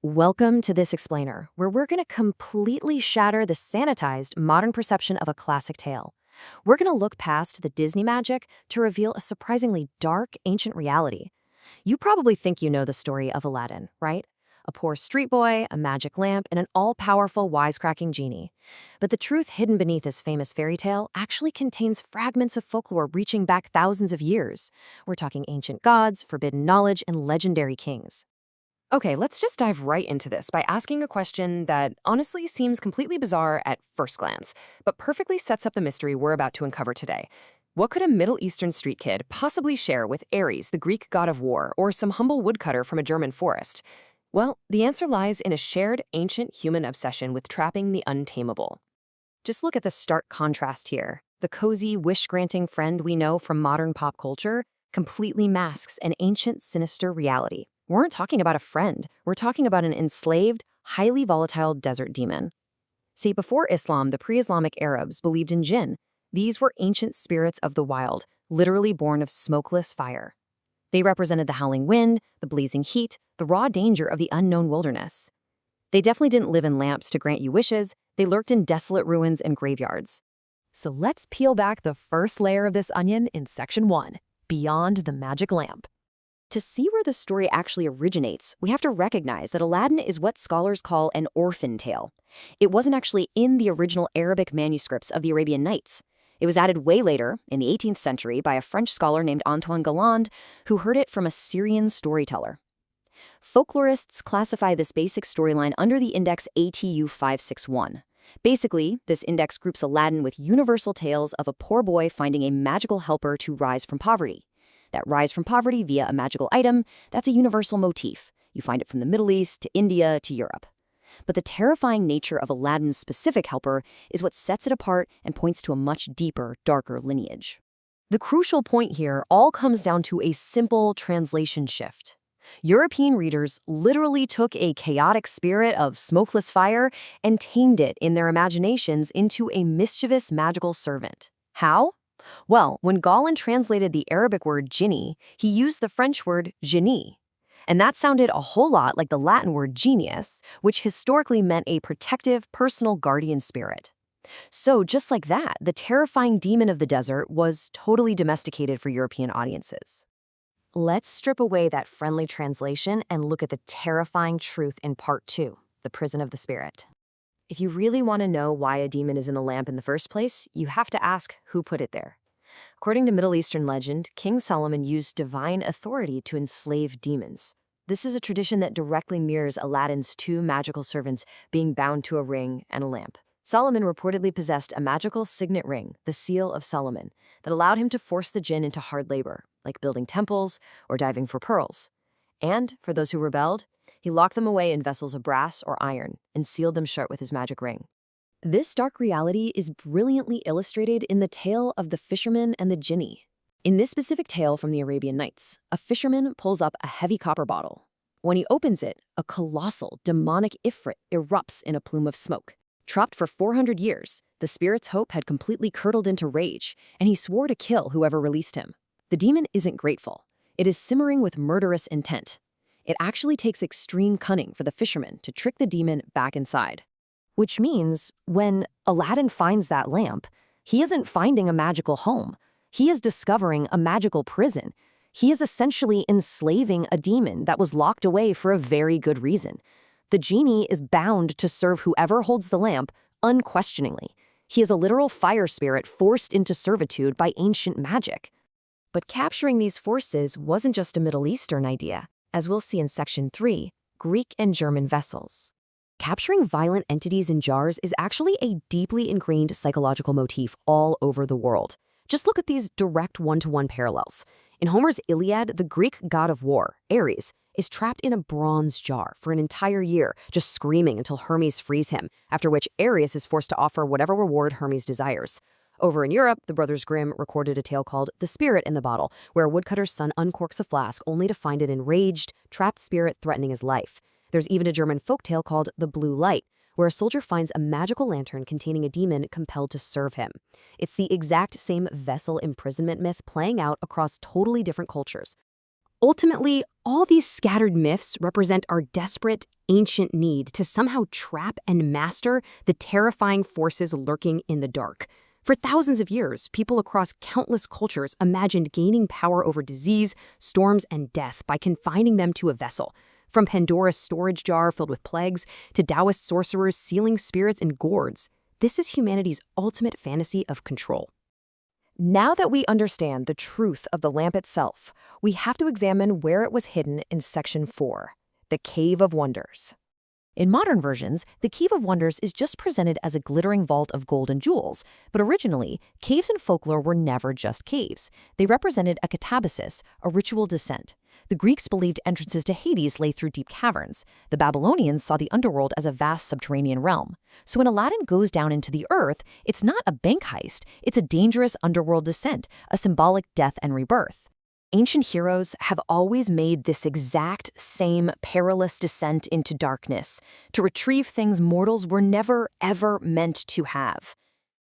Welcome to this explainer, where we're going to completely shatter the sanitized modern perception of a classic tale. We're going to look past the Disney magic to reveal a surprisingly dark, ancient reality. You probably think you know the story of Aladdin, right? A poor street boy, a magic lamp, and an all-powerful, wisecracking genie. But the truth hidden beneath this famous fairy tale actually contains fragments of folklore reaching back thousands of years. We're talking ancient gods, forbidden knowledge, and legendary kings. Okay, let's just dive right into this by asking a question that honestly seems completely bizarre at first glance, but perfectly sets up the mystery we're about to uncover today. What could a Middle Eastern street kid possibly share with Ares, the Greek god of war, or some humble woodcutter from a German forest? Well, the answer lies in a shared ancient human obsession with trapping the untamable. Just look at the stark contrast here. The cozy, wish-granting friend we know from modern pop culture completely masks an ancient, sinister reality. We aren't talking about a friend. We're talking about an enslaved, highly volatile desert demon. See, before Islam, the pre-Islamic Arabs believed in Jinn. These were ancient spirits of the wild, literally born of smokeless fire. They represented the howling wind, the blazing heat, the raw danger of the unknown wilderness. They definitely didn't live in lamps to grant you wishes. They lurked in desolate ruins and graveyards. So let's peel back the first layer of this onion in Section 1, Beyond the Magic Lamp. To see where the story actually originates, we have to recognize that Aladdin is what scholars call an orphan tale. It wasn't actually in the original Arabic manuscripts of the Arabian Nights. It was added way later, in the 18th century, by a French scholar named Antoine Galland, who heard it from a Syrian storyteller. Folklorists classify this basic storyline under the index ATU 561. Basically, this index groups Aladdin with universal tales of a poor boy finding a magical helper to rise from poverty. That rise from poverty via a magical item, that's a universal motif. You find it from the Middle East to India to Europe. But the terrifying nature of Aladdin's specific helper is what sets it apart and points to a much deeper, darker lineage. The crucial point here all comes down to a simple translation shift. European readers literally took a chaotic spirit of smokeless fire and tamed it in their imaginations into a mischievous magical servant. How? Well, when Galland translated the Arabic word Genie, he used the French word Genie. And that sounded a whole lot like the Latin word genius, which historically meant a protective, personal guardian spirit. So just like that, the terrifying demon of the desert was totally domesticated for European audiences. Let's strip away that friendly translation and look at the terrifying truth in Part 2, the prison of the spirit. If you really want to know why a demon is in a lamp in the first place, you have to ask who put it there. According to Middle Eastern legend, King Solomon used divine authority to enslave demons. This is a tradition that directly mirrors Aladdin's two magical servants being bound to a ring and a lamp. Solomon reportedly possessed a magical signet ring, the Seal of Solomon, that allowed him to force the jinn into hard labor, like building temples or diving for pearls. And, for those who rebelled, he locked them away in vessels of brass or iron and sealed them shut with his magic ring. This dark reality is brilliantly illustrated in the tale of the fisherman and the genie. In this specific tale from the Arabian Nights, a fisherman pulls up a heavy copper bottle. When he opens it, a colossal, demonic ifrit erupts in a plume of smoke. Trapped for 400 years, the spirit's hope had completely curdled into rage, and he swore to kill whoever released him. The demon isn't grateful. It is simmering with murderous intent. It actually takes extreme cunning for the fisherman to trick the demon back inside. Which means, when Aladdin finds that lamp, he isn't finding a magical home. He is discovering a magical prison. He is essentially enslaving a demon that was locked away for a very good reason. The genie is bound to serve whoever holds the lamp unquestioningly. He is a literal fire spirit forced into servitude by ancient magic. But capturing these forces wasn't just a Middle Eastern idea, as we'll see in Section 3, Greek and German vessels. Capturing violent entities in jars is actually a deeply ingrained psychological motif all over the world. Just look at these direct one-to-one parallels. In Homer's Iliad, the Greek god of war, Ares, is trapped in a bronze jar for an entire year, just screaming until Hermes frees him, after which Ares is forced to offer whatever reward Hermes desires. Over in Europe, the Brothers Grimm recorded a tale called The Spirit in the Bottle, where a woodcutter's son uncorks a flask only to find an enraged, trapped spirit threatening his life. There's even a German folktale called The Blue Light, where a soldier finds a magical lantern containing a demon compelled to serve him. It's the exact same vessel imprisonment myth playing out across totally different cultures. Ultimately, all these scattered myths represent our desperate, ancient need to somehow trap and master the terrifying forces lurking in the dark. For thousands of years, people across countless cultures imagined gaining power over disease, storms, and death by confining them to a vessel. From Pandora's storage jar filled with plagues to Taoist sorcerers sealing spirits in gourds, this is humanity's ultimate fantasy of control. Now that we understand the truth of the lamp itself, we have to examine where it was hidden in Section 4, the Cave of Wonders. In modern versions, the Cave of Wonders is just presented as a glittering vault of gold and jewels, but originally, caves in folklore were never just caves. They represented a katabasis, a ritual descent. The Greeks believed entrances to Hades lay through deep caverns. The Babylonians saw the underworld as a vast subterranean realm. So when Aladdin goes down into the earth, it's not a bank heist, it's a dangerous underworld descent, a symbolic death and rebirth. Ancient heroes have always made this exact same perilous descent into darkness to retrieve things mortals were never, ever meant to have.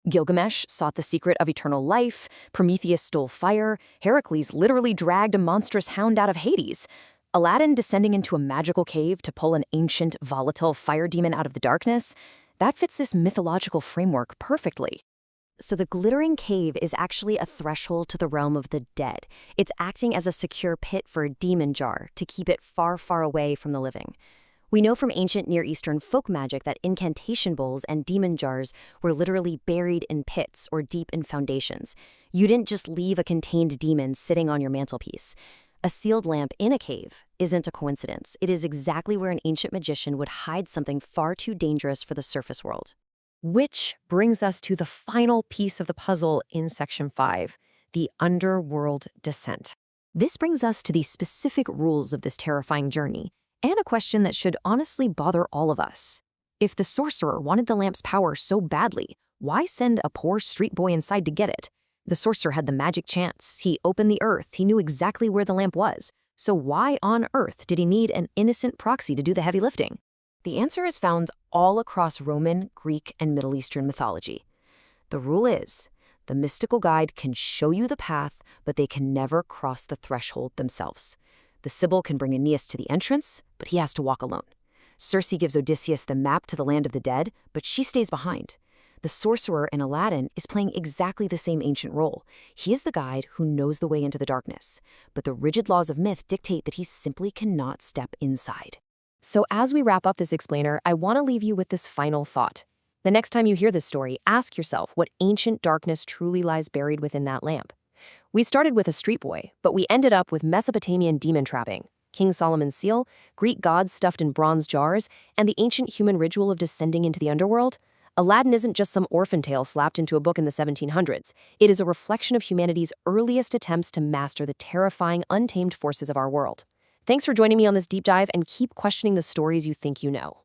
Gilgamesh sought the secret of eternal life, Prometheus stole fire, Heracles literally dragged a monstrous hound out of Hades. Aladdin descending into a magical cave to pull an ancient, volatile fire demon out of the darkness, that fits this mythological framework perfectly. So the glittering cave is actually a threshold to the realm of the dead. It's acting as a secure pit for a demon jar to keep it far, far away from the living. We know from ancient Near Eastern folk magic that incantation bowls and demon jars were literally buried in pits or deep in foundations. You didn't just leave a contained demon sitting on your mantelpiece. A sealed lamp in a cave isn't a coincidence. It is exactly where an ancient magician would hide something far too dangerous for the surface world. Which brings us to the final piece of the puzzle in Section 5, the Underworld Descent. This brings us to the specific rules of this terrifying journey, and a question that should honestly bother all of us. If the sorcerer wanted the lamp's power so badly, why send a poor street boy inside to get it? The sorcerer had the magic chance. He opened the earth. He knew exactly where the lamp was. So why on earth did he need an innocent proxy to do the heavy lifting? The answer is found all across Roman, Greek, and Middle Eastern mythology. The rule is, the mystical guide can show you the path, but they can never cross the threshold themselves. The Sibyl can bring Aeneas to the entrance, but he has to walk alone. Circe gives Odysseus the map to the land of the dead, but she stays behind. The sorcerer in Aladdin is playing exactly the same ancient role. He is the guide who knows the way into the darkness, but the rigid laws of myth dictate that he simply cannot step inside. So as we wrap up this explainer, I want to leave you with this final thought. The next time you hear this story, ask yourself what ancient darkness truly lies buried within that lamp. We started with a street boy, but we ended up with Mesopotamian demon trapping, King Solomon's seal, Greek gods stuffed in bronze jars, and the ancient human ritual of descending into the underworld. Aladdin isn't just some orphan tale slapped into a book in the 1700s. It is a reflection of humanity's earliest attempts to master the terrifying, untamed forces of our world. Thanks for joining me on this deep dive, and keep questioning the stories you think you know.